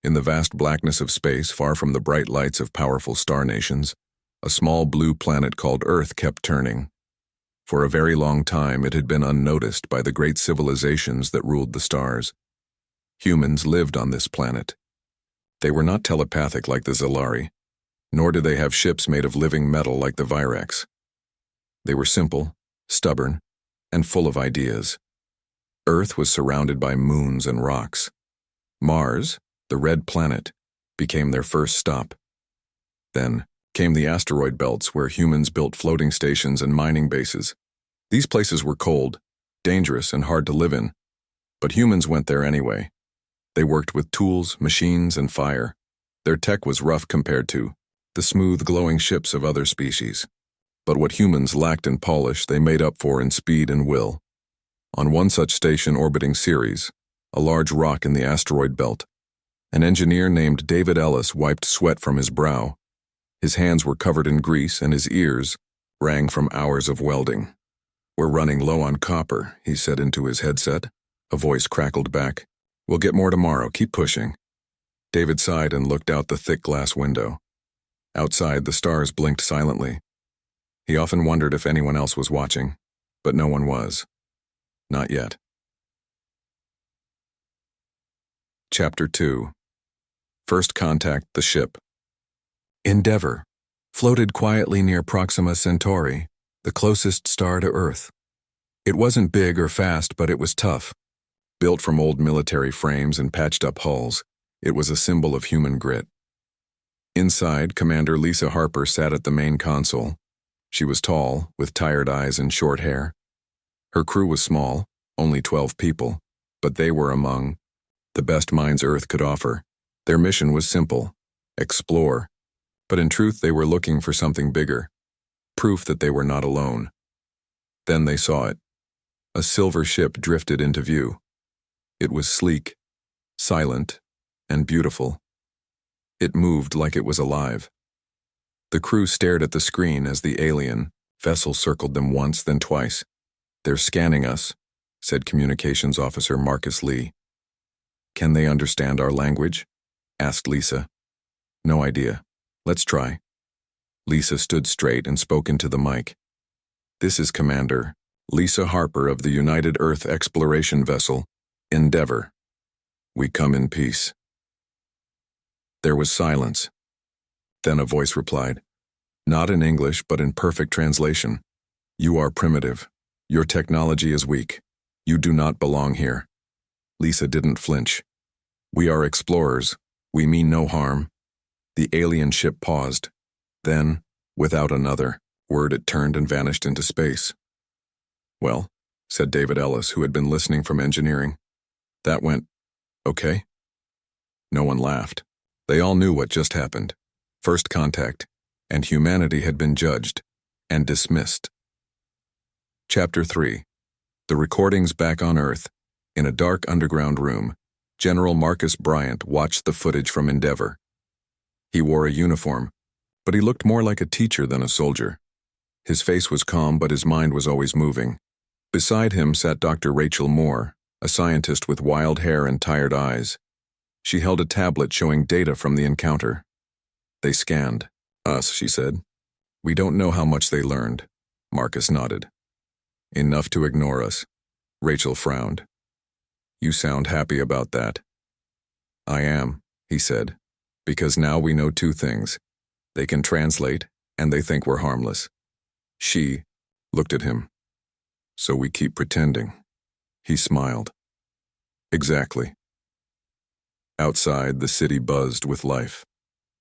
In the vast blackness of space, far from the bright lights of powerful star nations, a small blue planet called Earth kept turning. For a very long time, it had been unnoticed by the great civilizations that ruled the stars. Humans lived on this planet. They were not telepathic like the Zilari, nor did they have ships made of living metal like the Virax. They were simple, stubborn, and full of ideas. Earth was surrounded by moons and rocks. Mars, the red planet, became their first stop. Then came the asteroid belts where humans built floating stations and mining bases. These places were cold, dangerous, and hard to live in, but humans went there anyway. They worked with tools, machines, and fire. Their tech was rough compared to the smooth, glowing ships of other species. But what humans lacked in polish, they made up for in speed and will. On one such station orbiting Ceres, a large rock in the asteroid belt, an engineer named David Ellis wiped sweat from his brow. His hands were covered in grease and his ears rang from hours of welding. "We're running low on copper," he said into his headset. A voice crackled back. "We'll get more tomorrow, keep pushing." David sighed and looked out the thick glass window. Outside, the stars blinked silently. He often wondered if anyone else was watching, but no one was. Not yet. Chapter 2. First Contact the Ship. Endeavour floated quietly near Proxima Centauri, the closest star to Earth. It wasn't big or fast, but it was tough. Built from old military frames and patched-up hulls, it was a symbol of human grit. Inside, Commander Lisa Harper sat at the main console. She was tall, with tired eyes and short hair. Her crew was small, only 12 people, but they were among the best minds Earth could offer. Their mission was simple: explore. But in truth, they were looking for something bigger, proof that they were not alone. Then they saw it. A silver ship drifted into view. It was sleek, silent, and beautiful. It moved like it was alive. The crew stared at the screen as the alien vessel circled them once, then twice. "They're scanning us," said Communications Officer Marcus Lee. "Can they understand our language?" asked Lisa. "No idea. Let's try." Lisa stood straight and spoke into the mic. "This is Commander Lisa Harper of the United Earth Exploration Vessel, Endeavour. We come in peace." There was silence. Then a voice replied, not in English but in perfect translation. "You are primitive. Your technology is weak. You do not belong here." Lisa didn't flinch. "We are explorers. We mean no harm." The alien ship paused. Then, without another word, it turned and vanished into space. "Well," said David Ellis, who had been listening from engineering. "That went okay?" No one laughed. They all knew what just happened. First contact, and humanity had been judged and dismissed. Chapter 3. The recordings back on Earth. In a dark underground room, General Marcus Bryant watched the footage from Endeavour. He wore a uniform, but he looked more like a teacher than a soldier. His face was calm, but his mind was always moving. Beside him sat Dr. Rachel Moore, a scientist with wild hair and tired eyes. She held a tablet showing data from the encounter. "They scanned us," she said. "We don't know how much they learned." Marcus nodded. "Enough to ignore us." Rachel frowned. "You sound happy about that." "I am," he said, "because now we know two things. They can translate, and they think we're harmless." She looked at him. "So we keep pretending." He smiled. "Exactly." Outside, the city buzzed with life.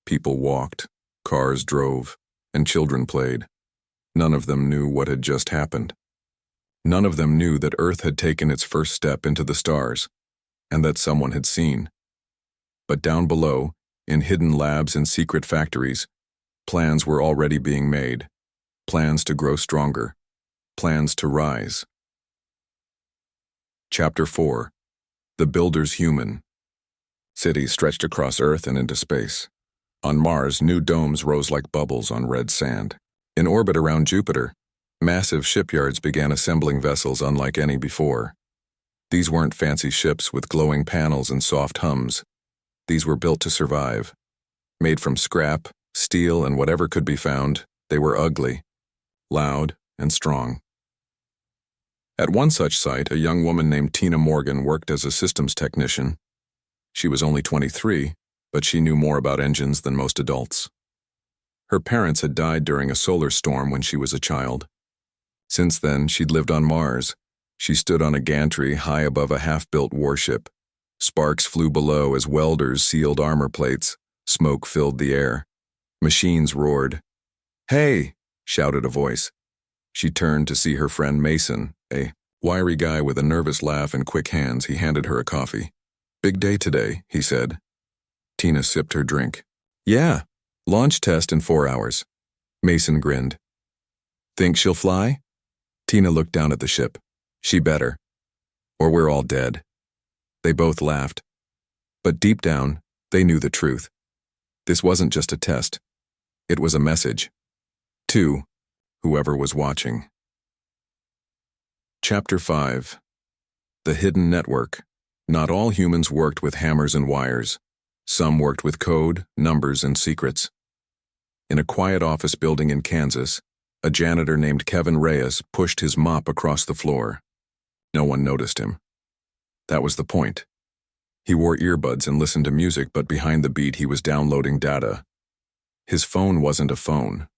People walked, cars drove, and children played. None of them knew what had just happened. None of them knew that Earth had taken its first step into the stars, and that someone had seen. But down below, in hidden labs and secret factories, plans were already being made. Plans to grow stronger. Plans to rise. Chapter 4. The Builder's Human. Cities stretched across Earth and into space. On Mars, new domes rose like bubbles on red sand. In orbit around Jupiter, massive shipyards began assembling vessels unlike any before. These weren't fancy ships with glowing panels and soft hums. These were built to survive. Made from scrap, steel, and whatever could be found, they were ugly, loud, and strong. At one such site, a young woman named Tina Morgan worked as a systems technician. She was only 23, but she knew more about engines than most adults. Her parents had died during a solar storm when she was a child. Since then, she'd lived on Mars. She stood on a gantry high above a half-built warship. Sparks flew below as welders sealed armor plates. Smoke filled the air. Machines roared. "Hey!" shouted a voice. She turned to see her friend Mason, a wiry guy with a nervous laugh and quick hands. He handed her a coffee. "Big day today," he said. Tina sipped her drink. "Yeah, launch test in 4 hours." Mason grinned. "Think she'll fly?" Tina looked down at the ship. "She better. Or we're all dead." They both laughed. But deep down, they knew the truth. This wasn't just a test. It was a message. To whoever was watching. Chapter 5. The Hidden Network. Not all humans worked with hammers and wires. Some worked with code, numbers, and secrets. In a quiet office building in Kansas, a janitor named Kevin Reyes pushed his mop across the floor. No one noticed him. That was the point. He wore earbuds and listened to music, but behind the beat he was downloading data. His phone wasn't a phone.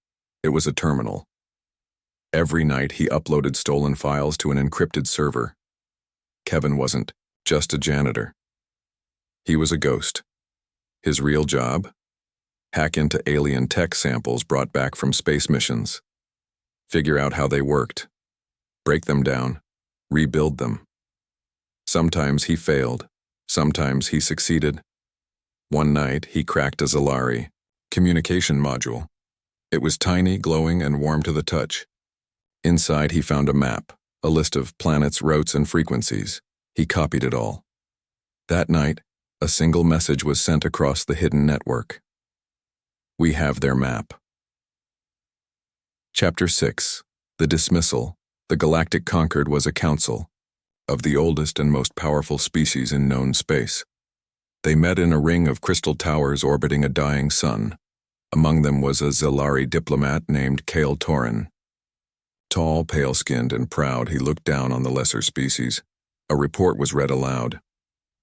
It was a terminal. Every night he uploaded stolen files to an encrypted server. Kevin wasn't just a janitor. He was a ghost. His real job? Hack into alien tech samples brought back from space missions. Figure out how they worked. Break them down. Rebuild them. Sometimes he failed. Sometimes he succeeded. One night, he cracked a Zalari communication module. It was tiny, glowing, and warm to the touch. Inside, he found a map, a list of planets, routes, and frequencies. He copied it all. That night, a single message was sent across the hidden network. "We have their map." Chapter 6. The Dismissal. The Galactic Concord was a council of the oldest and most powerful species in known space. They met in a ring of crystal towers orbiting a dying sun. Among them was a Zalari diplomat named Kale Torin. Tall, pale-skinned, and proud, he looked down on the lesser species. A report was read aloud.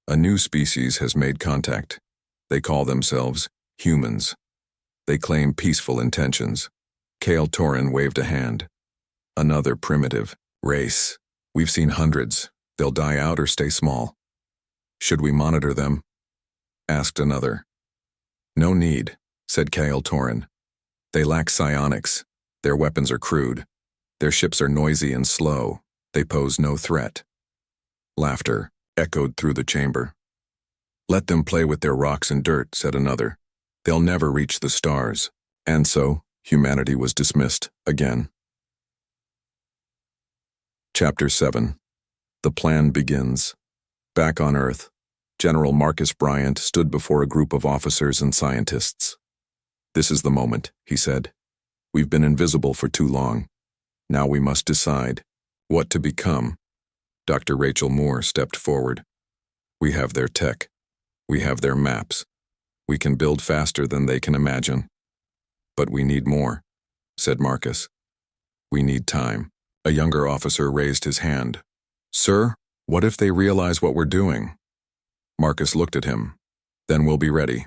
"A new species has made contact. They call themselves humans. They claim peaceful intentions." Kale Torin waved a hand. "Another primitive race. We've seen hundreds. They'll die out or stay small." "Should we monitor them?" asked another. "No need," said Kale Torin. "They lack psionics. Their weapons are crude. Their ships are noisy and slow. They pose no threat." Laughter echoed through the chamber. "Let them play with their rocks and dirt," said another. "They'll never reach the stars." And so, humanity was dismissed again. Chapter 7. The Plan Begins. Back on Earth, General Marcus Bryant stood before a group of officers and scientists. "This is the moment," he said. "We've been invisible for too long. Now we must decide what to become." Dr. Rachel Moore stepped forward. "We have their tech. We have their maps. We can build faster than they can imagine. But we need more," said Marcus. "We need time." A younger officer raised his hand. "Sir, what if they realize what we're doing?" Marcus looked at him. "Then we'll be ready."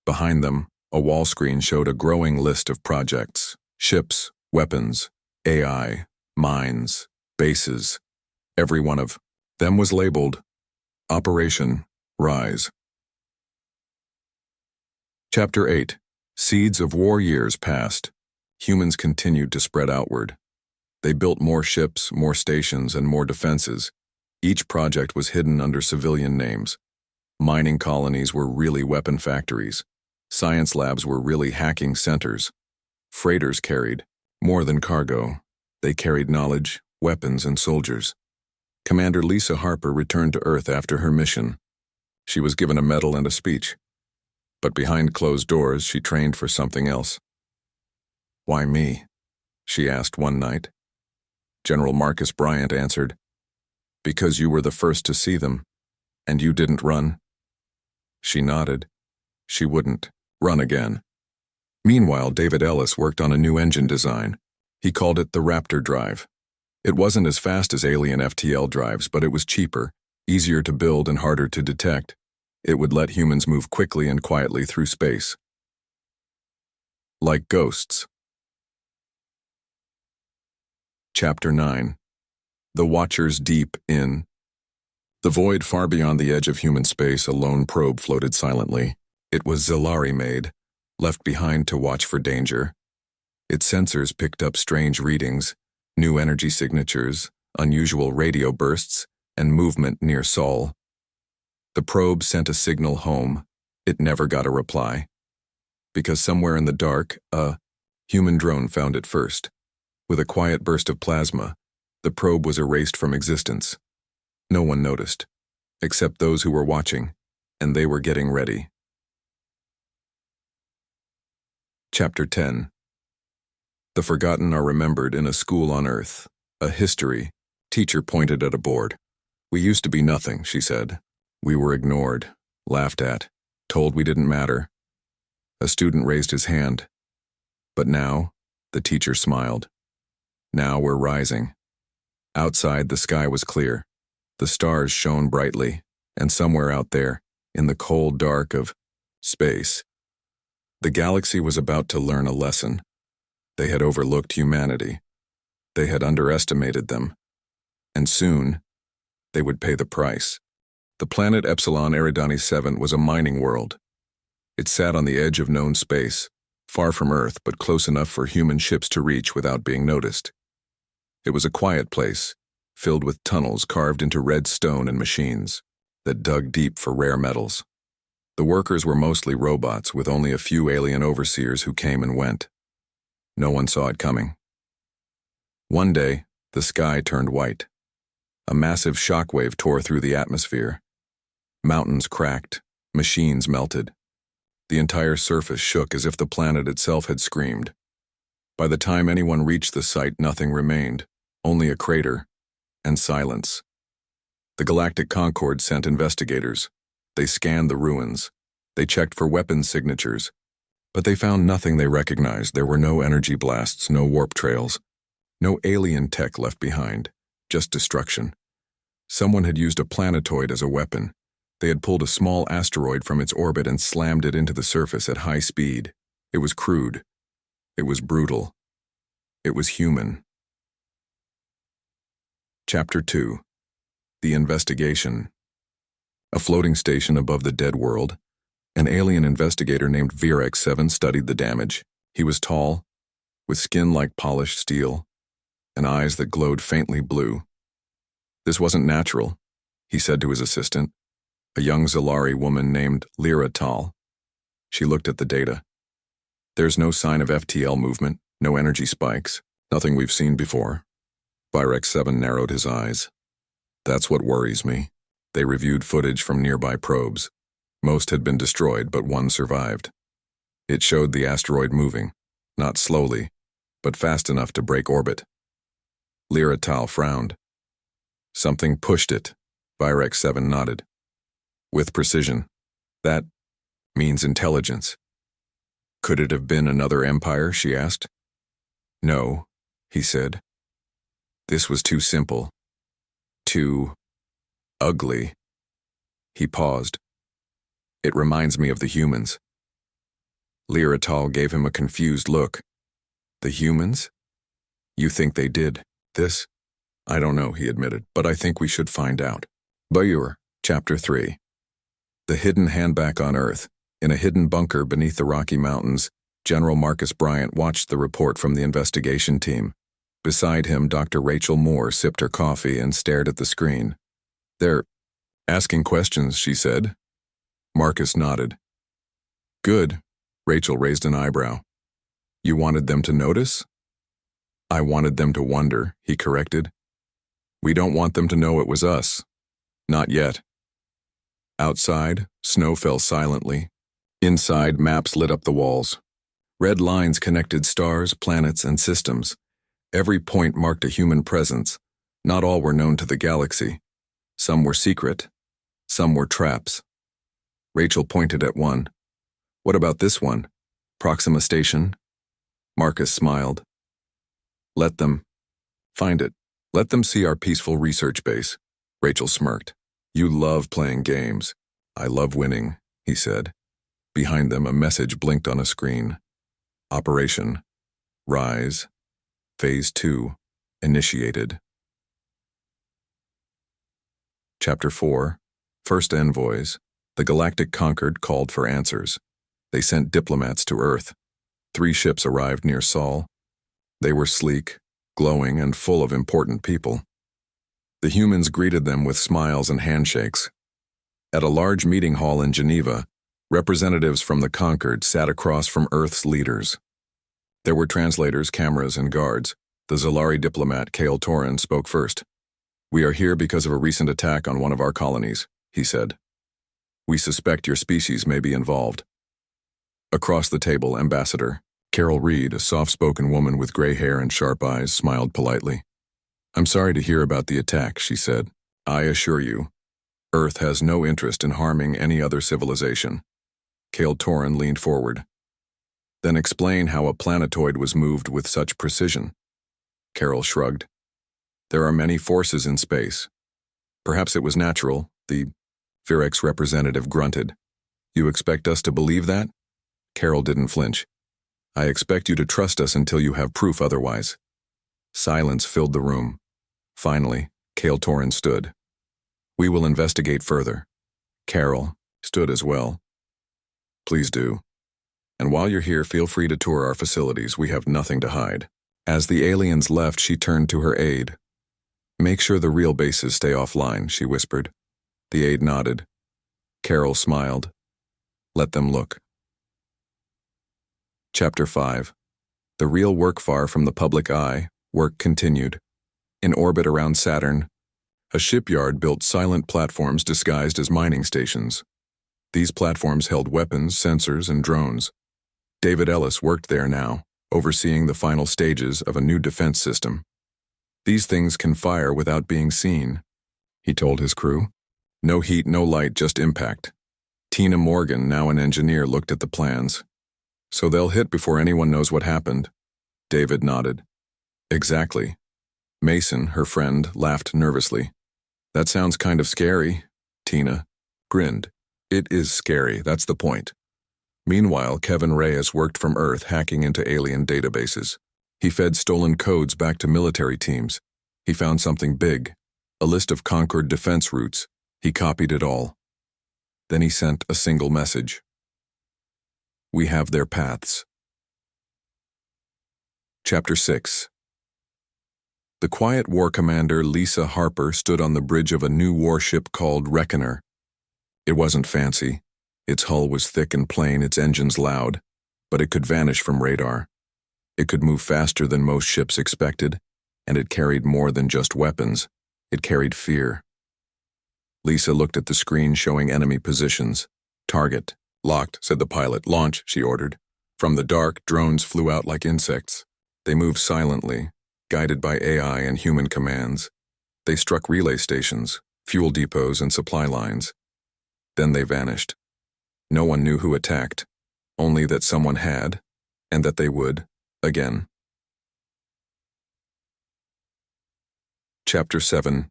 Behind them, a wall screen showed a growing list of projects: ships, weapons, AI, mines, bases. Every one of them was labeled Operation Rise. Chapter 8. Seeds of War. Years passed. Humans continued to spread outward. They built more ships, more stations, and more defenses. Each project was hidden under civilian names. Mining colonies were really weapon factories. Science labs were really hacking centers. Freighters carried more than cargo. They carried knowledge, weapons, and soldiers. Commander Lisa Harper returned to Earth after her mission. She was given a medal and a speech. But behind closed doors, she trained for something else. "Why me?" she asked one night. General Marcus Bryant answered, "Because you were the first to see them, and you didn't run." She nodded. She wouldn't run again. Meanwhile, David Ellis worked on a new engine design. He called it the Raptor drive. It wasn't as fast as alien FTL drives, but it was cheaper, easier to build and harder to detect. It would let humans move quickly and quietly through space. Like ghosts. Chapter 9. The Watchers Deep In. The void far beyond the edge of human space, a lone probe floated silently. It was Zilari-made, left behind to watch for danger. Its sensors picked up strange readings, new energy signatures, unusual radio bursts, and movement near Sol. The probe sent a signal home. It never got a reply. Because somewhere in the dark, a human drone found it first. With a quiet burst of plasma, the probe was erased from existence. No one noticed, except those who were watching, and they were getting ready. Chapter 10. The forgotten are remembered in a school on Earth. A history. Teacher pointed at a board. We used to be nothing, she said. We were ignored, laughed at, told we didn't matter. A student raised his hand. But now, the teacher smiled. Now we're rising. Outside, the sky was clear. The stars shone brightly, and somewhere out there, in the cold dark of space, the galaxy was about to learn a lesson. They had overlooked humanity. They had underestimated them. And soon, they would pay the price. The planet Epsilon Eridani 7 was a mining world. It sat on the edge of known space, far from Earth but close enough for human ships to reach without being noticed. It was a quiet place, filled with tunnels carved into red stone and machines that dug deep for rare metals. The workers were mostly robots, with only a few alien overseers who came and went. No one saw it coming. One day, the sky turned white. A massive shockwave tore through the atmosphere. Mountains cracked, machines melted. The entire surface shook as if the planet itself had screamed. By the time anyone reached the site, nothing remained, only a crater and silence. The Galactic Concord sent investigators. They scanned the ruins. They checked for weapons signatures. But they found nothing they recognized. There were no energy blasts, no warp trails, no alien tech left behind, just destruction. Someone had used a planetoid as a weapon. They had pulled a small asteroid from its orbit and slammed it into the surface at high speed. It was crude. It was brutal. It was human. Chapter 2. The Investigation. A floating station above the dead world. An alien investigator named Virex-7 studied the damage. He was tall, with skin like polished steel, and eyes that glowed faintly blue. This wasn't natural, he said to his assistant, a young Zilari woman named Lyra Tal. She looked at the data. There's no sign of FTL movement, no energy spikes, nothing we've seen before. Virex-7 narrowed his eyes. That's what worries me. They reviewed footage from nearby probes. Most had been destroyed, but one survived. It showed the asteroid moving, not slowly, but fast enough to break orbit. Lyra Tal frowned. Something pushed it, Virex-7 nodded. With precision. That means intelligence. Could it have been another empire, she asked. No, he said. This was too simple. Too ugly. He paused. It reminds me of the humans. Lyra Tal gave him a confused look. The humans? You think they did this? I don't know, he admitted, but I think we should find out. Bayur, Chapter 3. The hidden Handback on Earth. In a hidden bunker beneath the Rocky Mountains, General Marcus Bryant watched the report from the investigation team. Beside him, Dr. Rachel Moore sipped her coffee and stared at the screen. They're asking questions, she said. Marcus nodded. Good. Rachel raised an eyebrow. You wanted them to notice? I wanted them to wonder, he corrected. We don't want them to know it was us. Not yet. Outside, snow fell silently. Inside, maps lit up the walls. Red lines connected stars, planets, and systems. Every point marked a human presence. Not all were known to the galaxy. Some were secret. Some were traps. Rachel pointed at one. What about this one? Proxima Station? Marcus smiled. Let them find it. Let them see our peaceful research base. Rachel smirked. You love playing games. I love winning, he said. Behind them, a message blinked on a screen. Operation Rise. Phase 2 initiated. Chapter 4. First Envoys. The Galactic Concord called for answers. They sent diplomats to Earth. 3 ships arrived near Sol. They were sleek, glowing, and full of important people. The humans greeted them with smiles and handshakes. At a large meeting hall in Geneva, representatives from the Concord sat across from Earth's leaders. There were translators, cameras, and guards. The Zalari diplomat, Kale Torin, spoke first. We are here because of a recent attack on one of our colonies, he said. We suspect your species may be involved. Across the table, Ambassador Carol Reed, a soft-spoken woman with gray hair and sharp eyes, smiled politely. I'm sorry to hear about the attack, she said. I assure you, Earth has no interest in harming any other civilization. Kale Torin leaned forward. Then explain how a planetoid was moved with such precision. Carol shrugged. There are many forces in space. Perhaps it was natural, the Virex representative grunted. You expect us to believe that? Carol didn't flinch. I expect you to trust us until you have proof otherwise. Silence filled the room. Finally, Kale Torin stood. We will investigate further. Carol stood as well. Please do. And while you're here, feel free to tour our facilities. We have nothing to hide. As the aliens left, she turned to her aide. Make sure the real bases stay offline, she whispered. The aide nodded. Carol smiled. Let them look. Chapter 5. The real work far from the public eye, work continued. In orbit around Saturn, a shipyard built silent platforms disguised as mining stations. These platforms held weapons, sensors, and drones. David Ellis worked there now, overseeing the final stages of a new defense system. These things can fire without being seen, he told his crew. No heat, no light, just impact. Tina Morgan, now an engineer, looked at the plans. So they'll hit before anyone knows what happened. David nodded. Exactly. Mason, her friend, laughed nervously. That sounds kind of scary. Tina grinned. It is scary, that's the point. Meanwhile, Kevin Reyes worked from Earth hacking into alien databases. He fed stolen codes back to military teams. He found something big, a list of Concord defense routes. He copied it all. Then he sent a single message. We have their paths. Chapter 6. The quiet war commander Lisa Harper stood on the bridge of a new warship called Reckoner. It wasn't fancy. Its hull was thick and plain, its engines loud, but it could vanish from radar. It could move faster than most ships expected, and it carried more than just weapons. It carried fear. Lisa looked at the screen showing enemy positions. Target. Locked, said the pilot. Launch, she ordered. From the dark, drones flew out like insects. They moved silently, guided by AI and human commands. They struck relay stations, fuel depots, and supply lines. Then they vanished. No one knew who attacked, only that someone had, and that they would, again. Chapter 7.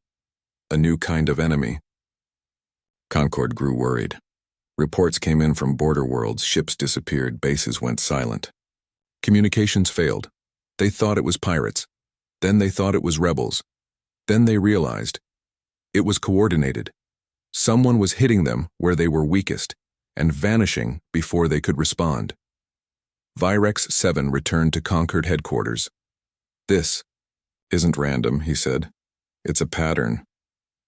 A New Kind of Enemy. Concord grew worried. Reports came in from border worlds, ships disappeared, bases went silent. Communications failed. They thought it was pirates. Then they thought it was rebels. Then they realized it was coordinated. Someone was hitting them where they were weakest and vanishing before they could respond. Virex 7 returned to Concord headquarters. This isn't random, he said. It's a pattern.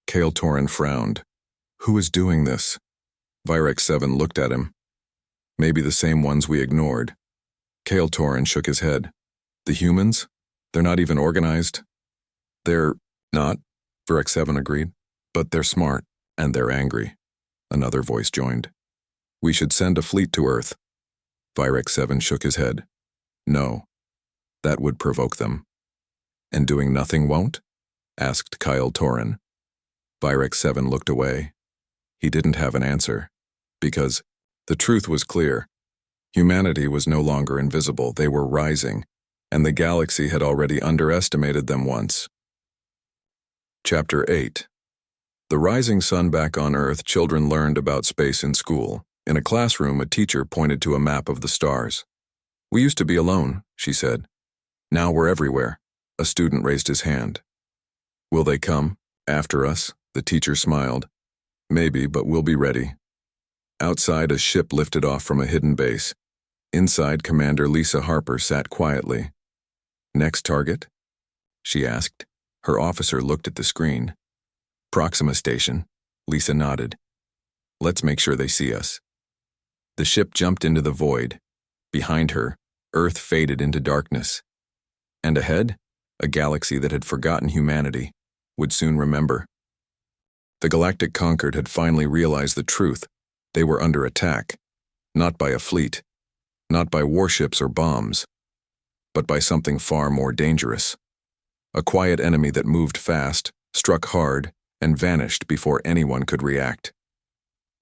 Kale Torin frowned. Who is doing this? Virex 7 looked at him. Maybe the same ones we ignored. Kale Torin shook his head. The humans? They're not even organized. They're not, Virex 7 agreed. But they're smart, and they're angry. Another voice joined. We should send a fleet to Earth. Virex 7 shook his head. No. That would provoke them. And doing nothing won't? Asked Kyle Torin. Virex 7 looked away. He didn't have an answer. Because the truth was clear. Humanity was no longer invisible, they were rising, and the galaxy had already underestimated them once. Chapter 8. The rising sun back on Earth. Children learned about space in school. In a classroom, a teacher pointed to a map of the stars. "We used to be alone," she said. "Now we're everywhere." A student raised his hand. "Will they come after us?" The teacher smiled. "Maybe, but we'll be ready." Outside, a ship lifted off from a hidden base. Inside, Commander Lisa Harper sat quietly. "Next target?" she asked. Her officer looked at the screen. "Proxima Station." Lisa nodded. "Let's make sure they see us." The ship jumped into the void. Behind her, Earth faded into darkness. And ahead, a galaxy that had forgotten humanity would soon remember. The Galactic Conquered had finally realized the truth. They were under attack, not by a fleet, not by warships or bombs, but by something far more dangerous. A quiet enemy that moved fast, struck hard, and vanished before anyone could react.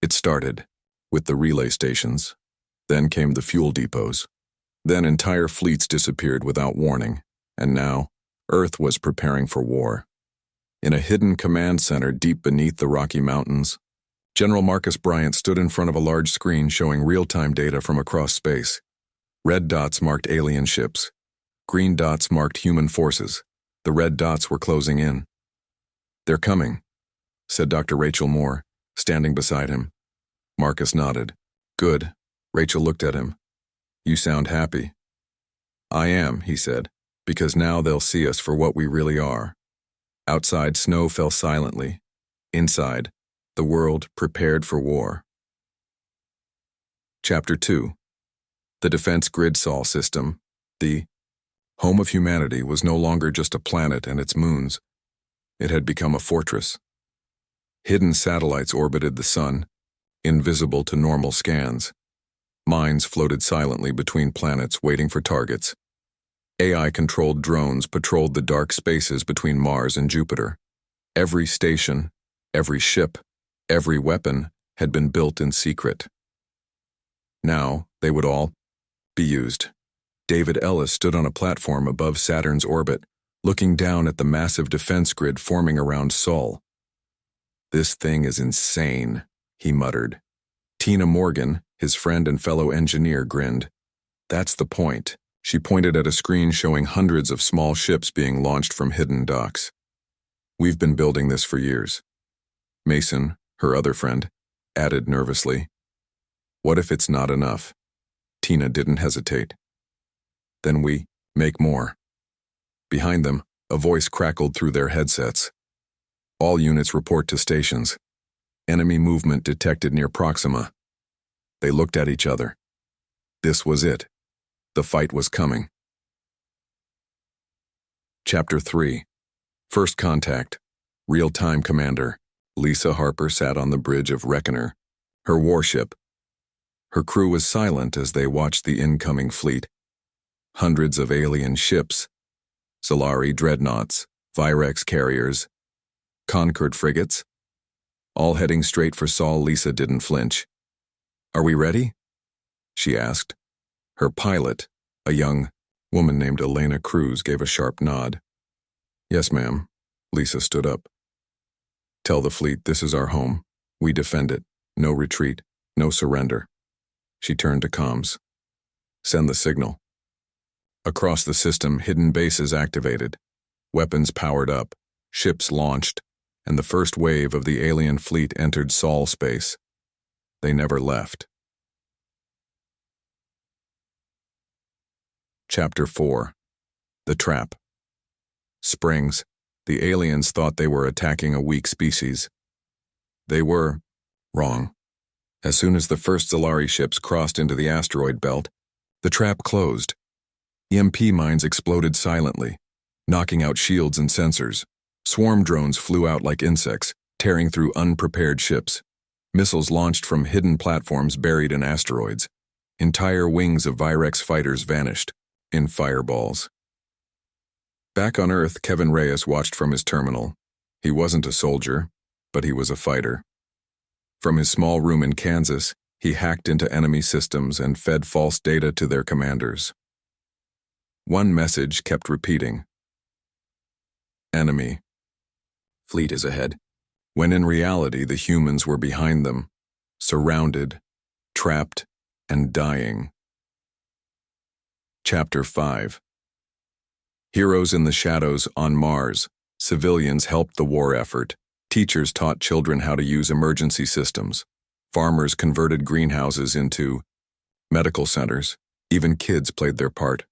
It started with the relay stations. Then came the fuel depots. Then entire fleets disappeared without warning. And now, Earth was preparing for war. In a hidden command center deep beneath the Rocky Mountains, General Marcus Bryant stood in front of a large screen showing real-time data from across space. Red dots marked alien ships. Green dots marked human forces. The red dots were closing in. "They're coming," said Dr. Rachel Moore, standing beside him. Marcus nodded. "Good." Rachel looked at him. "You sound happy." "I am," he said, "because now they'll see us for what we really are." Outside, snow fell silently. Inside, the world prepared for war. Chapter 2. The Defense Grid Sol System, the home of humanity, was no longer just a planet and its moons. It had become a fortress. Hidden satellites orbited the sun, invisible to normal scans. Mines floated silently between planets waiting for targets. AI-controlled drones patrolled the dark spaces between Mars and Jupiter. Every station, every ship, every weapon had been built in secret. Now, they would all be used. David Ellis stood on a platform above Saturn's orbit, looking down at the massive defense grid forming around Sol. "This thing is insane," he muttered. Tina Morgan, his friend and fellow engineer, grinned. "That's the point." She pointed at a screen showing hundreds of small ships being launched from hidden docks. "We've been building this for years." Mason, her other friend, added nervously. "What if it's not enough?" Tina didn't hesitate. "Then we make more." Behind them, a voice crackled through their headsets. "All units report to stations. Enemy movement detected near Proxima." They looked at each other. This was it. The fight was coming. Chapter 3. First Contact. Real-time Commander. Lisa Harper sat on the bridge of Reckoner, her warship. Her crew was silent as they watched the incoming fleet. Hundreds of alien ships, Solari dreadnoughts, Virex carriers, Concord frigates, all heading straight for Sol. Lisa didn't flinch. "Are we ready?" she asked. Her pilot, a young woman named Elena Cruz, gave a sharp nod. "Yes, ma'am." Lisa stood up. "Tell the fleet this is our home. We defend it. No retreat. No surrender." She turned to comms. "Send the signal." Across the system, hidden bases activated. Weapons powered up. Ships launched. And the first wave of the alien fleet entered Sol space. They never left. Chapter 4. The Trap. Springs. The aliens thought they were attacking a weak species. They were wrong. As soon as the first Solari ships crossed into the asteroid belt, the trap closed. EMP mines exploded silently, knocking out shields and sensors. Swarm drones flew out like insects, tearing through unprepared ships. Missiles launched from hidden platforms buried in asteroids. Entire wings of Virex fighters vanished in fireballs. Back on Earth, Kevin Reyes watched from his terminal. He wasn't a soldier, but he was a fighter. From his small room in Kansas, He hacked into enemy systems and fed false data to their commanders. One message kept repeating. Enemy. Fleet is ahead. When in reality the humans were behind them, surrounded, trapped, and dying. Chapter 5. Heroes in the shadows on Mars. Civilians helped the war effort. Teachers taught children how to use emergency systems. Farmers converted greenhouses into medical centers. Even kids played their part.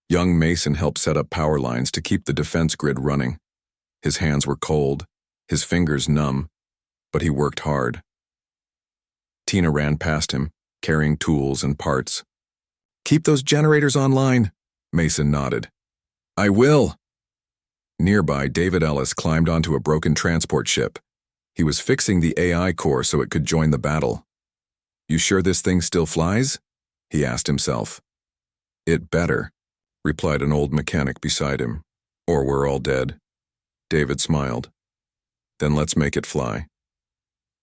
Young Mason helped set up power lines to keep the defense grid running. His hands were cold, his fingers numb, but he worked hard. Tina ran past him, carrying tools and parts. "Keep those generators online," Mason nodded. "I will." Nearby, David Ellis climbed onto a broken transport ship. He was fixing the AI core so it could join the battle. "You sure this thing still flies?" he asked himself. "It better," replied an old mechanic beside him. "Or we're all dead." David smiled. "Then let's make it fly."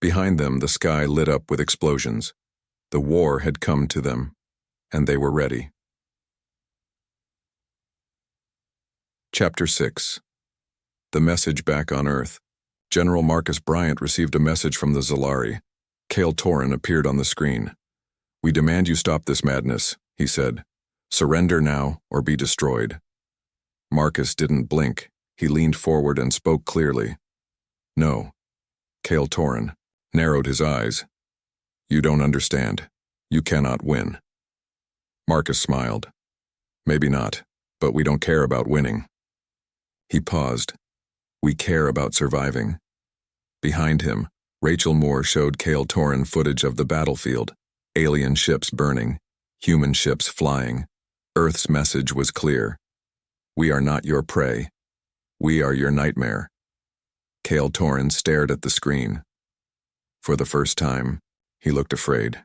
Behind them, the sky lit up with explosions. The war had come to them, and they were ready. Chapter 6. The message back on Earth. General Marcus Bryant received a message from the Zalari. Kale Torin appeared on the screen. "We demand you stop this madness," he said. "Surrender now or be destroyed." Marcus didn't blink. He leaned forward and spoke clearly. "No." Kale Torin narrowed his eyes. "You don't understand. You cannot win." Marcus smiled. "Maybe not, but we don't care about winning." He paused. "We care about surviving." Behind him, Rachel Moore showed Kale Torin footage of the battlefield. Alien ships burning, human ships flying. Earth's message was clear. "We are not your prey. We are your nightmare." Kale Torin stared at the screen. For the first time, he looked afraid.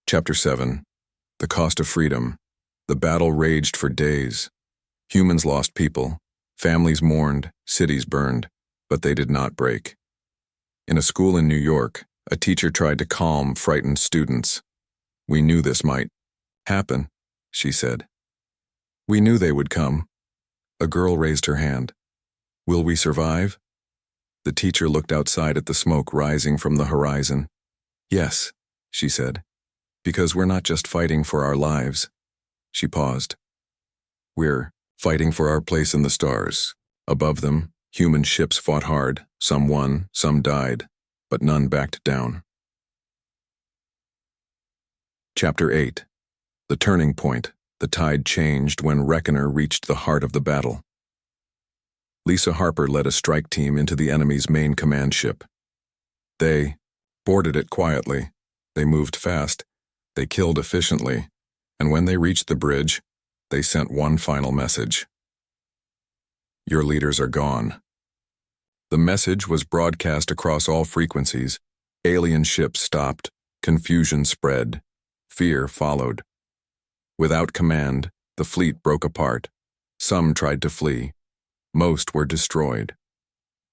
Chapter 7. The Cost of Freedom. The battle raged for days. Humans lost people. Families mourned, cities burned, but they did not break. In a school in New York, a teacher tried to calm frightened students. "We knew this might happen," she said. "We knew they would come." A girl raised her hand. "Will we survive?" The teacher looked outside at the smoke rising from the horizon. "Yes," she said, "because we're not just fighting for our lives." She paused. "We're fighting for our place in the stars. Above them, human ships fought hard. Some won, some died, but none backed down." Chapter 8. The Turning Point. The tide changed when Reckoner reached the heart of the battle. Lisa Harper led a strike team into the enemy's main command ship. They boarded it quietly. They moved fast. They killed efficiently. And when they reached the bridge, they sent one final message. "Your leaders are gone." The message was broadcast across all frequencies. Alien ships stopped. Confusion spread. Fear followed. Without command, the fleet broke apart. Some tried to flee. Most were destroyed.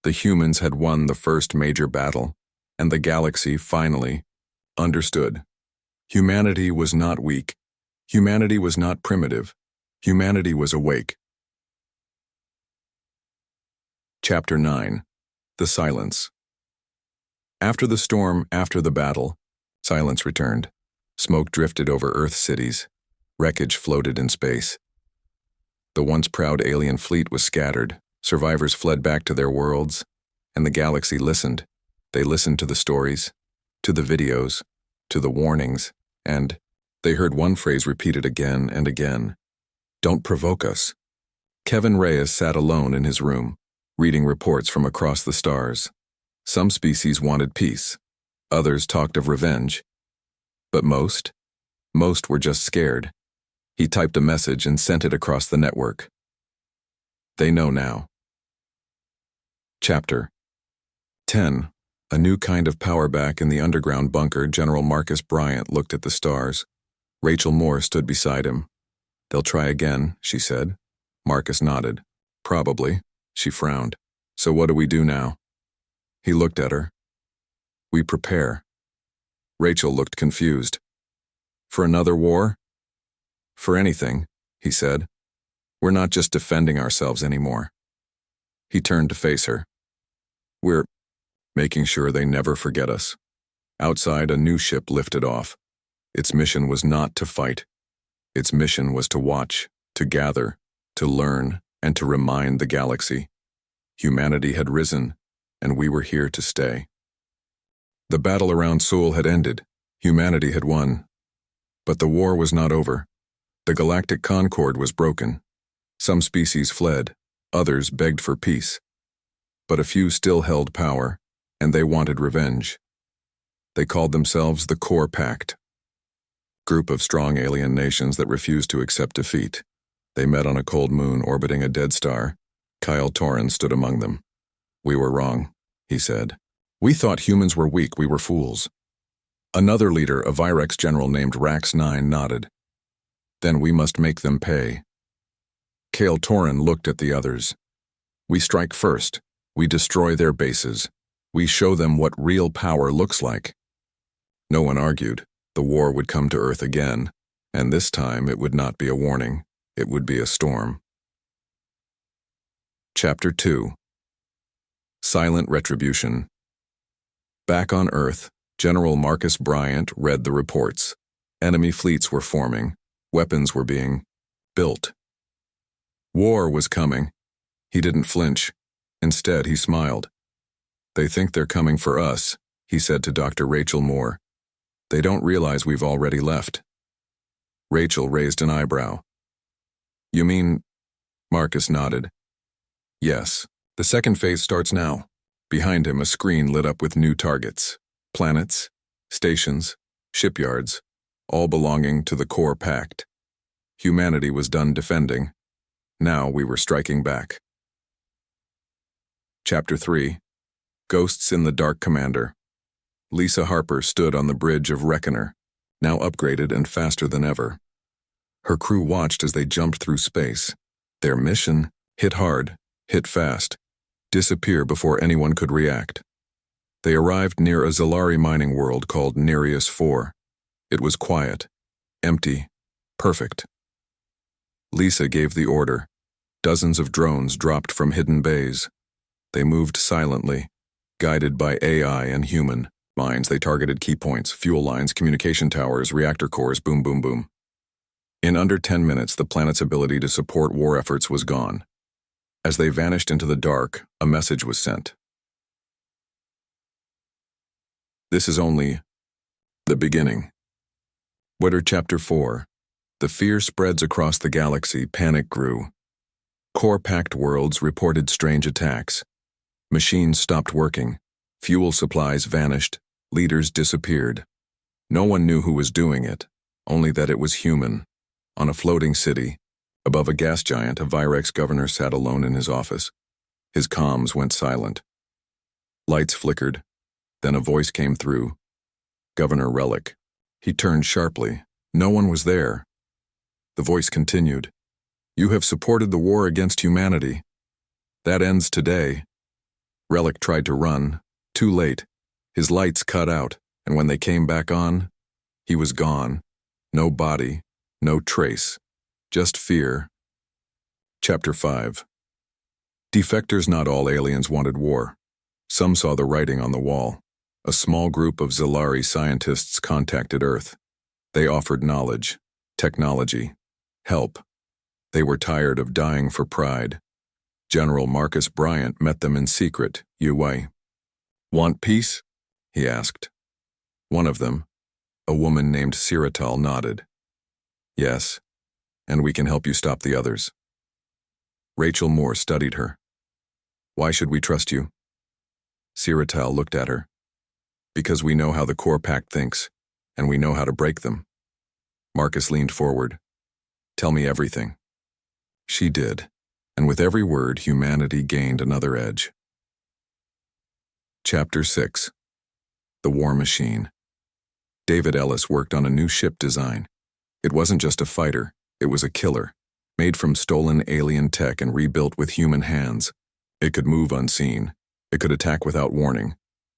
The humans had won the first major battle, and the galaxy finally understood. Humanity was not weak. Humanity was not primitive. Humanity was awake. Chapter 9. The Silence. After the storm, after the battle, silence returned. Smoke drifted over Earth cities. Wreckage floated in space. The once proud alien fleet was scattered. Survivors fled back to their worlds, and the galaxy listened. They listened to the stories, to the videos, to the warnings, and they heard one phrase repeated again and again. "Don't provoke us." Kevin Reyes sat alone in his room, reading reports from across the stars. Some species wanted peace. Others talked of revenge. But most were just scared. He typed a message and sent it across the network. They know now. Chapter 10. A new kind of power back in the underground bunker. General Marcus Bryant looked at the stars. Rachel Moore stood beside him. "They'll try again," she said. Marcus nodded. "Probably." She frowned. "So what do we do now?" He looked at her. "We prepare." Rachel looked confused. For another war? For anything, he said. We're not just defending ourselves anymore. He turned to face her. We're making sure they never forget us. Outside, a new ship lifted off. Its mission was not to fight. Its mission was to watch, to gather, to learn, and to remind the galaxy. Humanity had risen, and we were here to stay. The battle around Seoul had ended. Humanity had won. But the war was not over. The galactic concord was broken. Some species fled, others begged for peace. But a few still held power, and they wanted revenge. They called themselves the Core Pact. Group of strong alien nations that refused to accept defeat. They met on a cold moon orbiting a dead star. Kyle Torrin stood among them. We were wrong, he said. We thought humans were weak, we were fools. Another leader, a Virex general named Rax-9, nodded. Then we must make them pay. Kyle Torrin looked at the others. We strike first. We destroy their bases. We show them what real power looks like. No one argued. The war would come to Earth again, and this time it would not be a warning. It would be a storm. Chapter 2. Silent Retribution. Back on Earth, General Marcus Bryant read the reports. Enemy fleets were forming. Weapons were being built. War was coming. He didn't flinch. Instead, he smiled. They think they're coming for us, he said to Dr. Rachel Moore. They don't realize we've already left. Rachel raised an eyebrow. You mean? Marcus nodded. Yes, the second phase starts now. Behind him, a screen lit up with new targets. Planets, stations, shipyards, all belonging to the Core Pact. Humanity was done defending. Now we were striking back. Chapter 3. Ghosts in the Dark Commander. Lisa Harper stood on the bridge of Reckoner, now upgraded and faster than ever. Her crew watched as they jumped through space. Their mission: hit hard, hit fast, disappear before anyone could react. They arrived near a Zalari mining world called Nereus 4. It was quiet, empty, perfect. Lisa gave the order. Dozens of drones dropped from hidden bays. They moved silently, guided by AI and human minds. They targeted key points, fuel lines, communication towers, reactor cores, boom, boom, boom. In under 10 minutes, the planet's ability to support war efforts was gone. As they vanished into the dark, a message was sent. This is only the beginning. Weather Chapter 4. The fear spreads across the galaxy, panic grew. Core Pact worlds reported strange attacks. Machines stopped working. Fuel supplies vanished. Leaders disappeared. No one knew who was doing it, only that it was human. On a floating city, above a gas giant, a Virex governor sat alone in his office. His comms went silent. Lights flickered. Then a voice came through. Governor Relic. He turned sharply. No one was there. The voice continued. You have supported the war against humanity. That ends today. Relic tried to run. Too late. His lights cut out, and when they came back on, he was gone. No body, no trace. Just fear. Chapter 5. Defectors. Not all aliens wanted war. Some saw the writing on the wall. A small group of Zalari scientists contacted Earth. They offered knowledge, technology, help. They were tired of dying for pride. General Marcus Bryant met them in secret, HFY. Want peace? He asked. One of them, a woman named Sirital, nodded. Yes, and we can help you stop the others. Rachel Moore studied her. Why should we trust you? Sirital looked at her. Because we know how the Core Pact thinks, and we know how to break them. Marcus leaned forward. Tell me everything. She did, and with every word, humanity gained another edge. Chapter 6. The War Machine. David Ellis worked on a new ship design. It wasn't just a fighter, it was a killer, made from stolen alien tech and rebuilt with human hands. It could move unseen. It could attack without warning.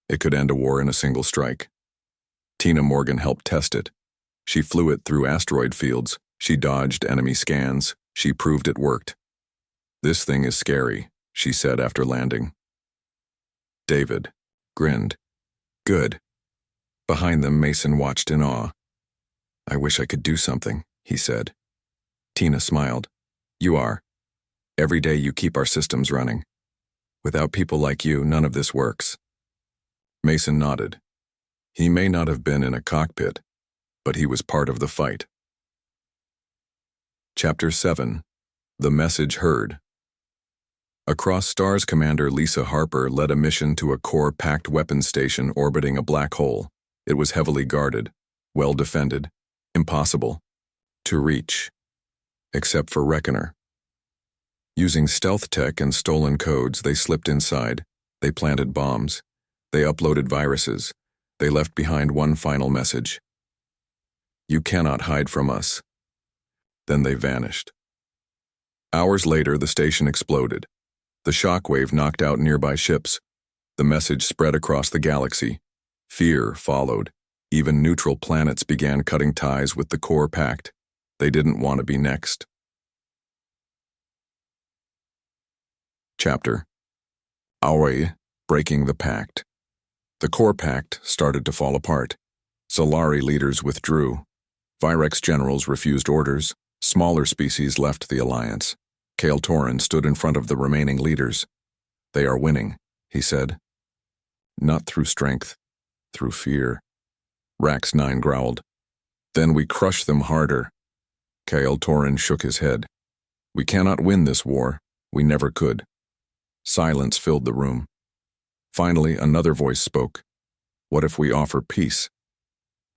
It could end a war in a single strike. Tina Morgan helped test it. She flew it through asteroid fields, she dodged enemy scans, she proved it worked. "This thing is scary," she said after landing. David grinned. "Good." Behind them, Mason watched in awe. "I wish I could do something," he said. Tina smiled. "You are. Every day you keep our systems running. Without people like you, none of this works." Mason nodded. He may not have been in a cockpit, but he was part of the fight. Chapter 7. The Message Heard. Across Stars, Commander Lisa Harper led a mission to a core-packed weapons station orbiting a black hole. It was heavily guarded, well defended, impossible to reach, except for Reckoner. Using stealth tech and stolen codes, they slipped inside. They planted bombs. They uploaded viruses. They left behind one final message. "You cannot hide from us." Then they vanished. Hours later, the station exploded. The shockwave knocked out nearby ships. The message spread across the galaxy. Fear followed. Even neutral planets began cutting ties with the core pact. They didn't want to be next. Chapter: HFY Breaking the Pact. The core pact started to fall apart. Solari leaders withdrew. Virex generals refused orders. Smaller species left the alliance. Kale Torin stood in front of the remaining leaders. "They are winning," he said. "Not through strength, through fear." Rax 9 growled. "Then we crush them harder." Kale Torin shook his head. "We cannot win this war. We never could." Silence filled the room. Finally, another voice spoke. "What if we offer peace?"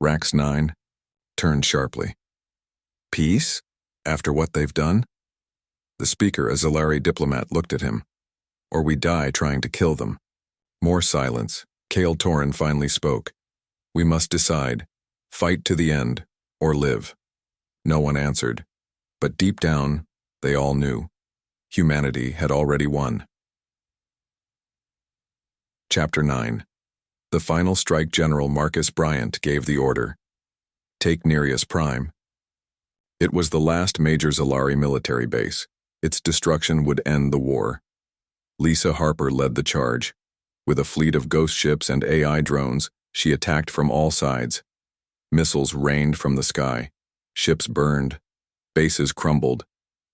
Rax 9 turned sharply. "Peace? After what they've done?" The speaker, a Zalari diplomat, looked at him. "Or we die trying to kill them." More silence. Kale Torin finally spoke. "We must decide. Fight to the end, or live." No one answered. But deep down, they all knew. Humanity had already won. Chapter 9. The final strike general Marcus Bryant gave the order. Take Nereus Prime. It was the last major Zalari military base. Its destruction would end the war. Lisa Harper led the charge. With a fleet of ghost ships and AI drones, she attacked from all sides. Missiles rained from the sky. Ships burned. Bases crumbled.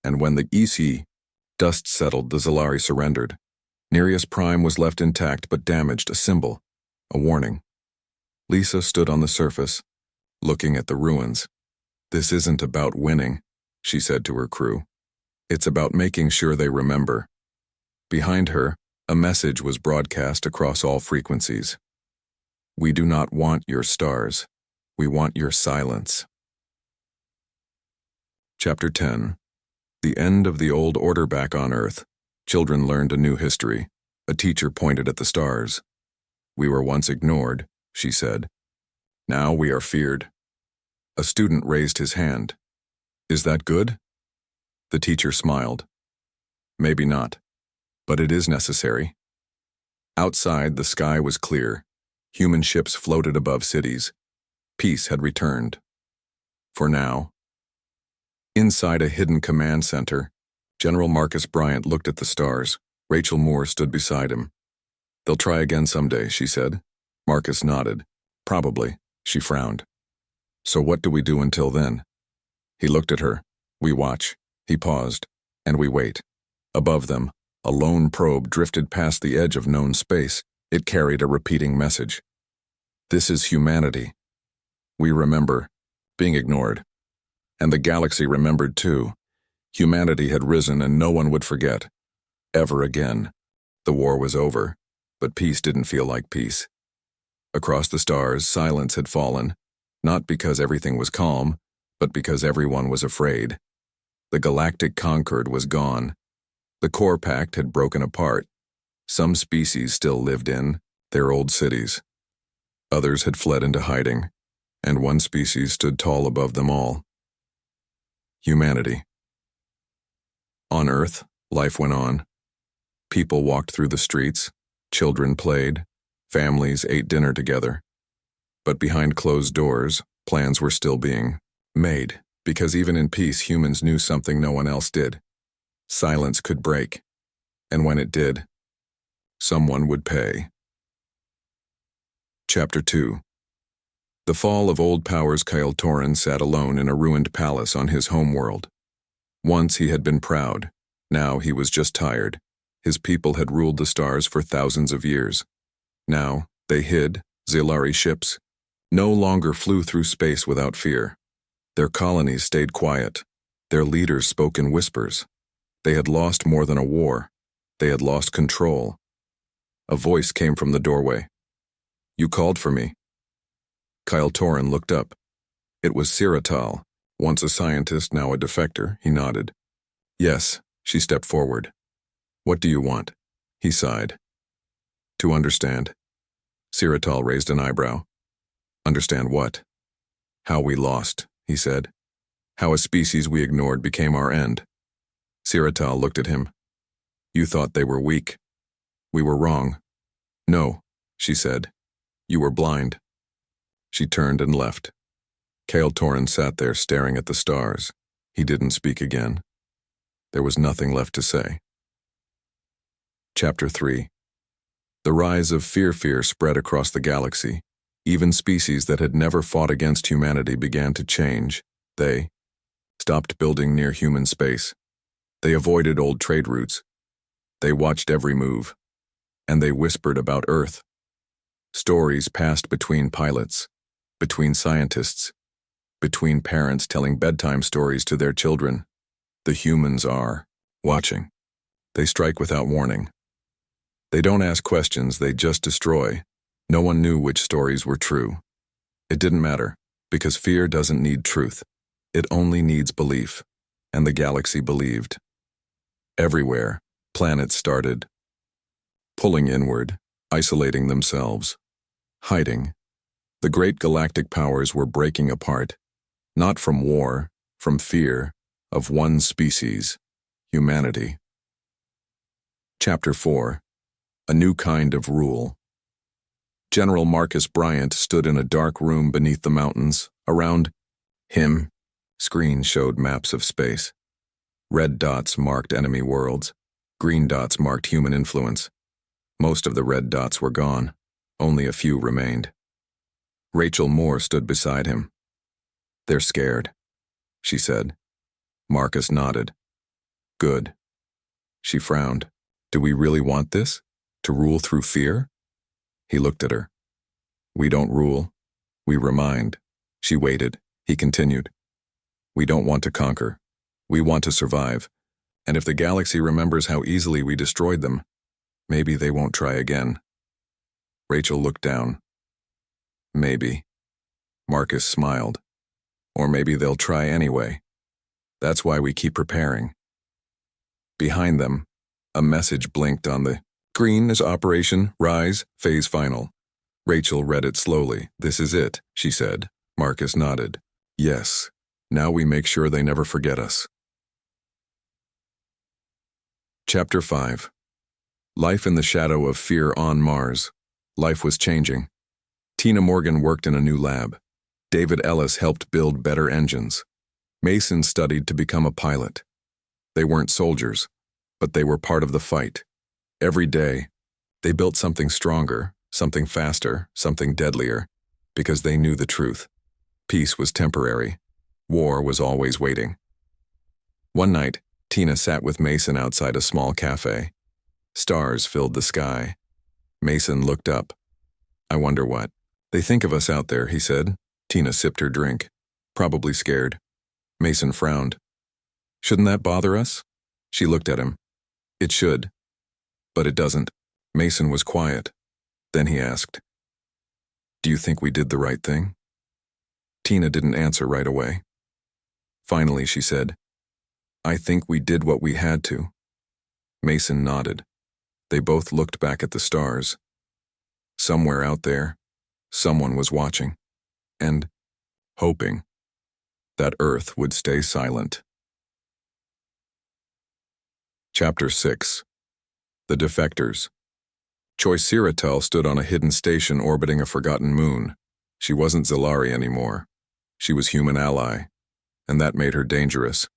And when the EC dust settled, the Zalari surrendered. Nereus Prime was left intact but damaged, a symbol, a warning. Lisa stood on the surface, looking at the ruins. "This isn't about winning," she said to her crew. "It's about making sure they remember." Behind her, a message was broadcast across all frequencies. "We do not want your stars. We want your silence." Chapter 10. The end of the old order back on Earth. Children learned a new history. A teacher pointed at the stars. "We were once ignored," she said. "Now we are feared." A student raised his hand. "Is that good?" The teacher smiled. "Maybe not, but it is necessary." Outside, the sky was clear. Human ships floated above cities. Peace had returned. For now. Inside a hidden command center, General Marcus Bryant looked at the stars. Rachel Moore stood beside him. "They'll try again someday," she said. Marcus nodded. "Probably," she frowned. "So what do we do until then?" He looked at her. "We watch." He paused. "And we wait." Above them, a lone probe drifted past the edge of known space. It carried a repeating message. "This is humanity. We remember being ignored." And the galaxy remembered too. Humanity had risen and no one would forget. Ever again. The war was over, but peace didn't feel like peace. Across the stars, silence had fallen, not because everything was calm, but because everyone was afraid. The Galactic Concord was gone. The core pact had broken apart. Some species still lived in their old cities. Others had fled into hiding, and one species stood tall above them all. Humanity. On Earth, life went on. People walked through the streets, children played, families ate dinner together. But behind closed doors, plans were still being made, because even in peace humans knew something no one else did. Silence could break, and when it did, someone would pay. Chapter 2. The fall of old powers. Kyle Torin sat alone in a ruined palace on his homeworld. Once he had been proud, now he was just tired. His people had ruled the stars for thousands of years. Now, they hid, Zilari ships, no longer flew through space without fear. Their colonies stayed quiet. Their leaders spoke in whispers. They had lost more than a war. They had lost control. A voice came from the doorway. "You called for me." Kyle Torin looked up. It was Siratal, once a scientist, now a defector. He nodded. "Yes," she stepped forward. "What do you want?" He sighed. "To understand." Siratal raised an eyebrow. "Understand what?" "How we lost," he said. "How a species we ignored became our end." Siratal looked at him. "You thought they were weak. We were wrong." "No," she said. "You were blind." She turned and left. Kyle Torin sat there staring at the stars. He didn't speak again. There was nothing left to say. Chapter 3. The rise of fear spread across the galaxy. Even species that had never fought against humanity began to change. They stopped building near human space. They avoided old trade routes. They watched every move. And they whispered about Earth. Stories passed between pilots, between scientists, between parents telling bedtime stories to their children. The humans are watching. They strike without warning. They don't ask questions, they just destroy. No one knew which stories were true. It didn't matter, because fear doesn't need truth. It only needs belief, and the galaxy believed. Everywhere, planets started pulling inward, isolating themselves, hiding. The great galactic powers were breaking apart, not from war, from fear, of one species, humanity. Chapter 4. A New Kind of Rule. General Marcus Bryant stood in a dark room beneath the mountains. Around him, screens showed maps of space. Red dots marked enemy worlds. Green dots marked human influence. Most of the red dots were gone. Only a few remained. Rachel Moore stood beside him. "They're scared," she said. Marcus nodded. "Good." She frowned. "Do we really want this? To rule through fear?" He looked at her. "We don't rule. We remind." She waited. He continued. "We don't want to conquer. We want to survive. And if the galaxy remembers how easily we destroyed them, maybe they won't try again." Rachel looked down. "Maybe." Marcus smiled. "Or maybe they'll try anyway. That's why we keep preparing." Behind them, a message blinked on the screen as Operation Rise, Phase Final. Rachel read it slowly. "This is it," she said. Marcus nodded. "Yes. Now we make sure they never forget us." Chapter 5. Life in the shadow of fear on Mars. Life was changing. Tina Morgan worked in a new lab. David Ellis helped build better engines. Mason studied to become a pilot. They weren't soldiers, but they were part of the fight. Every day, they built something stronger, something faster, something deadlier, because they knew the truth. Peace was temporary. War was always waiting. One night, Tina sat with Mason outside a small cafe. Stars filled the sky. Mason looked up. "I wonder what they think of us out there," he said. Tina sipped her drink. "Probably scared." Mason frowned. "Shouldn't that bother us?" She looked at him. "It should. But it doesn't." Mason was quiet. Then he asked, "Do you think we did the right thing?" Tina didn't answer right away. Finally, she said, "I think we did what we had to." Mason nodded. They both looked back at the stars. Somewhere out there, someone was watching, and hoping that Earth would stay silent. Chapter 6. The Defectors. Choiceel stood on a hidden station orbiting a forgotten moon. She wasn't Zalari anymore. She was human ally, and that made her dangerous.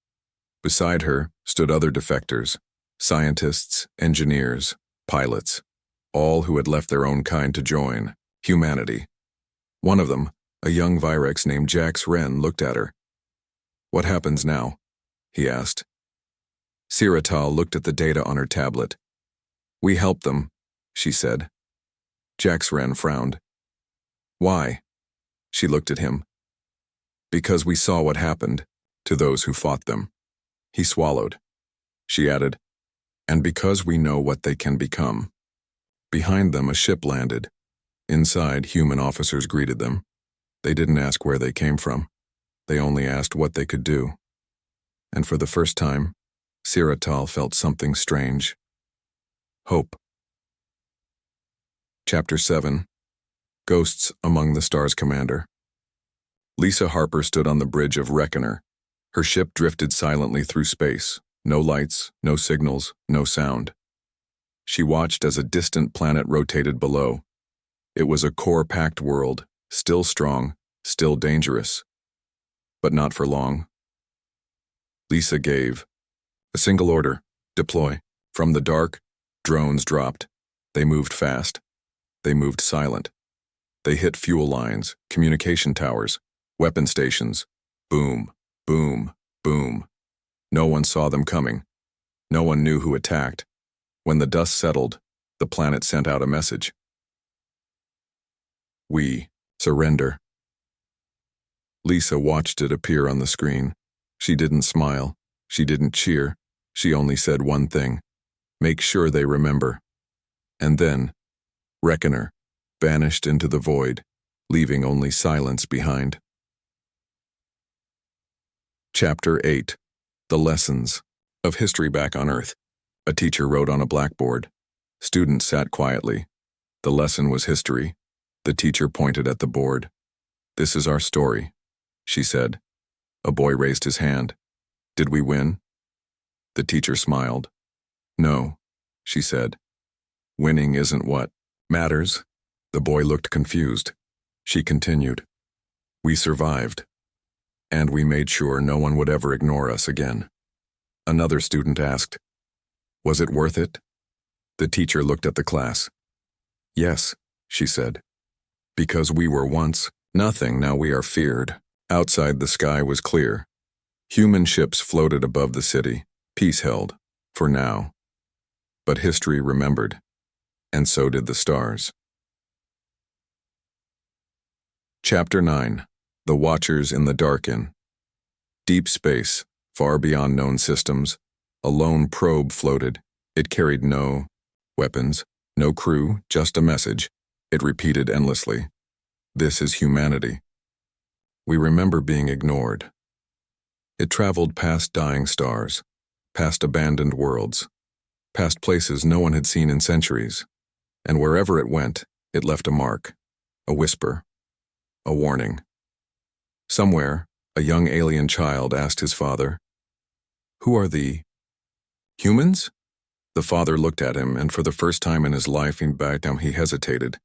Beside her stood other defectors, scientists, engineers, pilots, all who had left their own kind to join humanity. One of them, a young Virex named Jax Wren, looked at her. "What happens now?" he asked. Siratal looked at the data on her tablet. "We help them," she said. Jax Wren frowned. "Why?" She looked at him. "Because we saw what happened to those who fought them." He swallowed. She added, "And because we know what they can become." Behind them, a ship landed. Inside, human officers greeted them. They didn't ask where they came from. They only asked what they could do. And for the first time, Siratal felt something strange. Hope. Chapter 7. Ghosts Among the Stars Commander. Lisa Harper stood on the bridge of Reckoner. Her ship drifted silently through space. No lights, no signals, no sound. She watched as a distant planet rotated below. It was a core-packed world, still strong, still dangerous. But not for long. Lisa gave a single order: deploy. From the dark, drones dropped. They moved fast. They moved silent. They hit fuel lines, communication towers, weapon stations. Boom, boom, boom. No one saw them coming. No one knew who attacked. When the dust settled, the planet sent out a message. "We surrender." Lisa watched it appear on the screen. She didn't smile. She didn't cheer. She only said one thing: make sure they remember. And then, Reckoner vanished into the void, leaving only silence behind. Chapter 8. The Lessons of History Back on Earth. A teacher wrote on a blackboard. Students sat quietly. The lesson was history. The teacher pointed at the board. "This is our story," she said. A boy raised his hand. "Did we win?" The teacher smiled. "No," she said. "Winning isn't what matters." The boy looked confused. She continued. "We survived. And we made sure no one would ever ignore us again." Another student asked, "Was it worth it?" The teacher looked at the class. "Yes," she said. "Because we were once nothing, now we are feared." Outside, the sky was clear. Human ships floated above the city. Peace held, for now. But history remembered, and so did the stars. Chapter 9. The Watchers in the Dark-In. Deep space, far beyond known systems, a lone probe floated. It carried no weapons, no crew, just a message. It repeated endlessly. "This is humanity. We remember being ignored." It traveled past dying stars, past abandoned worlds, past places no one had seen in centuries, and wherever it went, it left a mark, a whisper, a warning. Somewhere, a young alien child asked his father, "Who are the humans?" The father looked at him, and for the first time in his life he hesitated.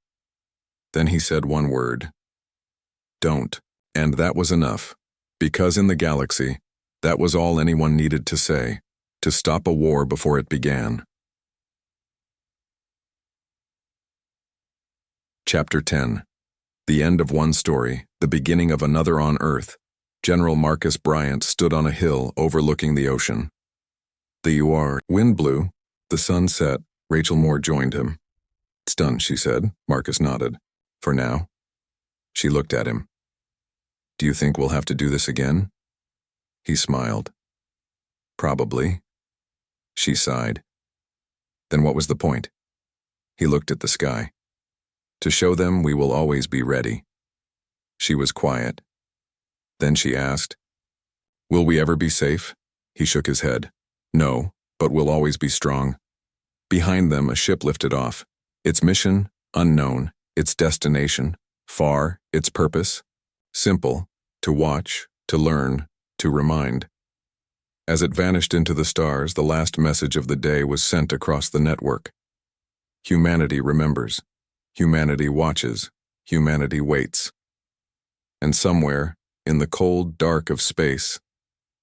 Then he said one word: "Don't." And that was enough, because in the galaxy, that was all anyone needed to say, to stop a war before it began. Chapter 10. The End of One Story, the Beginning of Another on Earth. General Marcus Bryant stood on a hill overlooking the ocean. The wind blew, the sun set. Rachel Moore joined him. "It's done," she said. Marcus nodded. "For now." She looked at him. "Do you think we'll have to do this again?" He smiled. "Probably." She sighed. "Then what was the point?" He looked at the sky. "To show them we will always be ready." She was quiet. Then she asked, "Will we ever be safe?" He shook his head. "No, but we'll always be strong." Behind them, a ship lifted off. Its mission, unknown. Its destination, far. Its purpose, simple: to watch, to learn, to remind. As it vanished into the stars, the last message of the day was sent across the network. Humanity remembers. Humanity watches. Humanity waits. And somewhere, in the cold dark of space,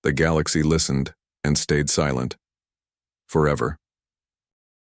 the galaxy listened and stayed silent. Forever.